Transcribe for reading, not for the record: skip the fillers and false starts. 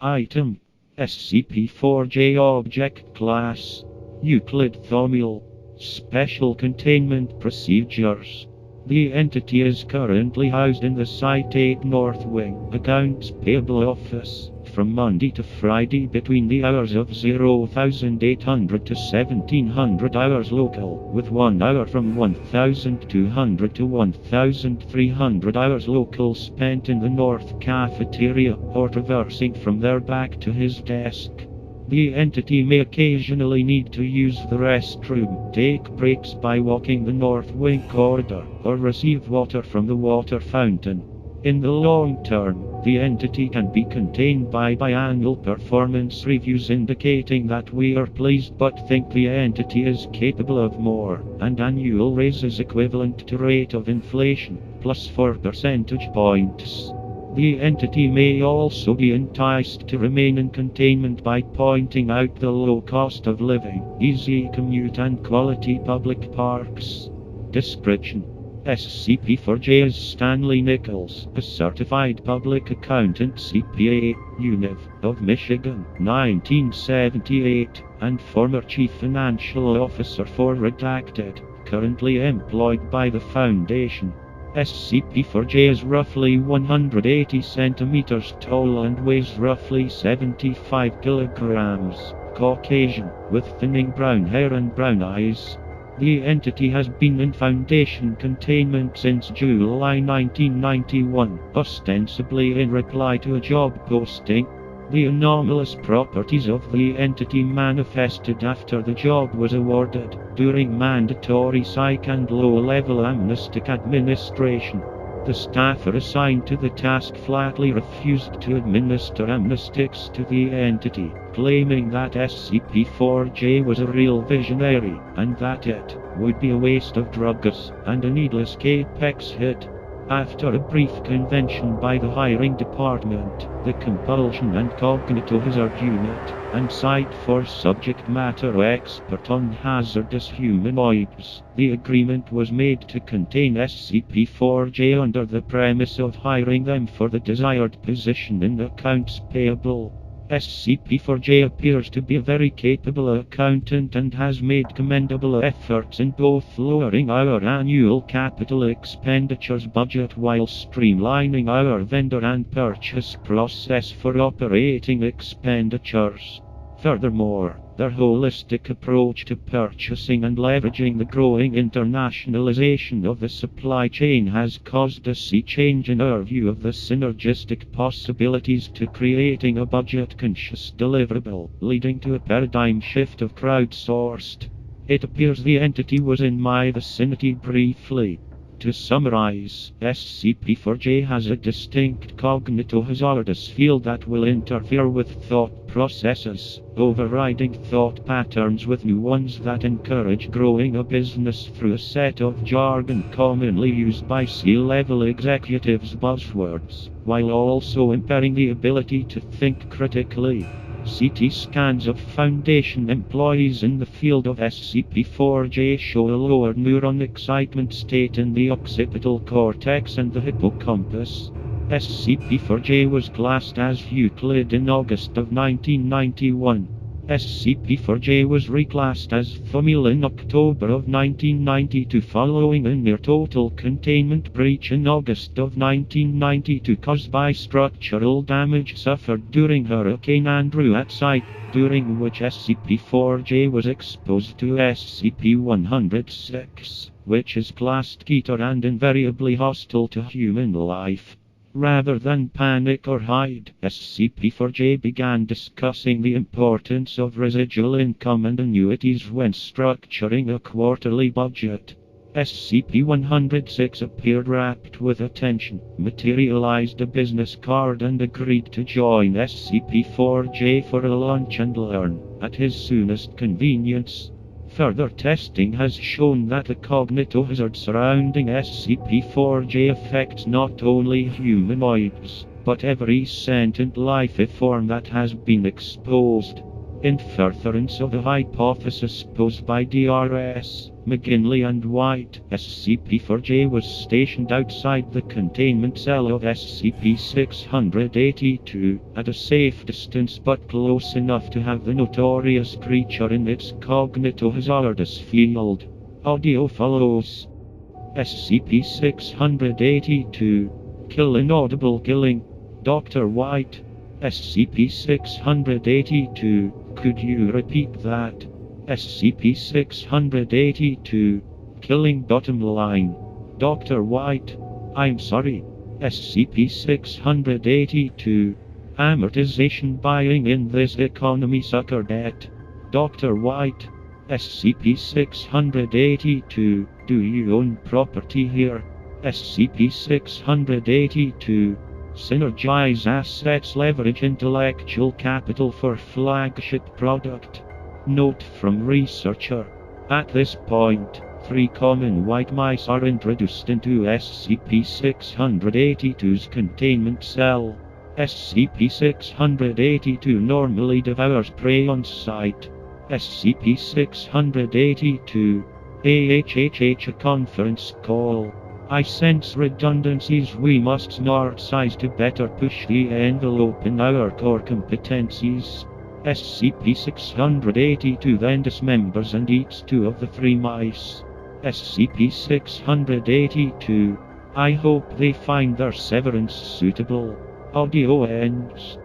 Item: SCP-004-J Object Class Euclid Thaumiel. Special Containment Procedures. The entity is currently housed in the Site 8 North Wing Accounts Payable Office from Monday to Friday between the hours of 0800 to 1700 hours local, with 1 hour from 1200 to 1300 hours local spent in the North Cafeteria or traversing from there back to his desk. The entity may occasionally need to use the restroom, take breaks by walking the North Wing corridor, or receive water from the water fountain. In the long term, the entity can be contained by biannual performance reviews indicating that we are pleased but think the entity is capable of more, and annual raises equivalent to rate of inflation, plus 4 percentage points. The entity may also be enticed to remain in containment by pointing out the low cost of living, easy commute and quality public parks. Description: SCP-004-J is Stanley Nichols, a certified public accountant CPA, Univ, of Michigan, 1978, and former chief financial officer for Redacted, currently employed by the Foundation. SCP-004-J is roughly 180 centimeters tall and weighs roughly 75 kilograms, Caucasian, with thinning brown hair and brown eyes. The entity has been in Foundation containment since July 1991, ostensibly in reply to a job posting. The anomalous properties of the entity manifested after the job was awarded, during mandatory psych and low-level amnestic administration. The staffer assigned to the task flatly refused to administer amnestics to the entity, claiming that SCP-004-J was a real visionary, and that it would be a waste of drugs and a needless capex hit. After a brief convention by the hiring department, the Compulsion and Cognitohazard Unit, and Site for subject matter expert on hazardous humanoids, the agreement was made to contain SCP-004-J under the premise of hiring them for the desired position in accounts payable. SCP-004-J appears to be a very capable accountant and has made commendable efforts in both lowering our annual capital expenditures budget while streamlining our vendor and purchase process for operating expenditures. Furthermore, their holistic approach to purchasing and leveraging the growing internationalization of the supply chain has caused a sea change in our view of the synergistic possibilities to creating a budget-conscious deliverable, leading to a paradigm shift of crowdsourced. It appears the entity was in my vicinity briefly. To summarize, SCP-004-J has a distinct cognitohazardous field that will interfere with thought processes, overriding thought patterns with new ones that encourage growing a business through a set of jargon commonly used by C-level executives' buzzwords, while also impairing the ability to think critically. CT scans of Foundation employees in the field of SCP-004-J show a lower neuron excitement state in the occipital cortex and the hippocampus. SCP-004-J was classed as Euclid in August of 1991. SCP-004-J was reclassed as Thaumiel in October of 1992 following a near-total containment breach in August of 1992 caused by structural damage suffered during Hurricane Andrew at site, during which SCP-004-J was exposed to SCP-106, which is classed Keter and invariably hostile to human life. Rather than panic or hide, SCP-004-J began discussing the importance of residual income and annuities when structuring a quarterly budget. SCP-106 appeared rapt with attention, materialized a business card and agreed to join SCP-004-J for a lunch and learn, at his soonest convenience. Further testing has shown that the cognitohazard surrounding SCP-004-J affects not only humanoids, but every sentient life form that has been exposed. In furtherance of the hypothesis posed by DRS, McGinley and White, SCP-4J was stationed outside the containment cell of SCP-682, at a safe distance but close enough to have the notorious creature in its cognitohazardous field. Audio follows. SCP-682. Kill inaudible killing. Dr. White. SCP-682. Could you repeat that? SCP-682. Killing bottom line. Dr. White. I'm sorry. SCP-682. Amortization buying in this economy sucker debt. Dr. White. SCP-682. Do you own property here? SCP-682. Synergize assets, leverage intellectual capital for flagship product. Note from researcher. At this point, 3 common white mice are introduced into SCP-682's containment cell. SCP-682 normally devours prey on sight. SCP-682. AHHH, a conference call. I sense redundancies. We must smartsize to better push the envelope in our core competencies. SCP-682 then dismembers and eats 2 of the 3 mice. SCP-682. I hope they find their severance suitable. Audio ends.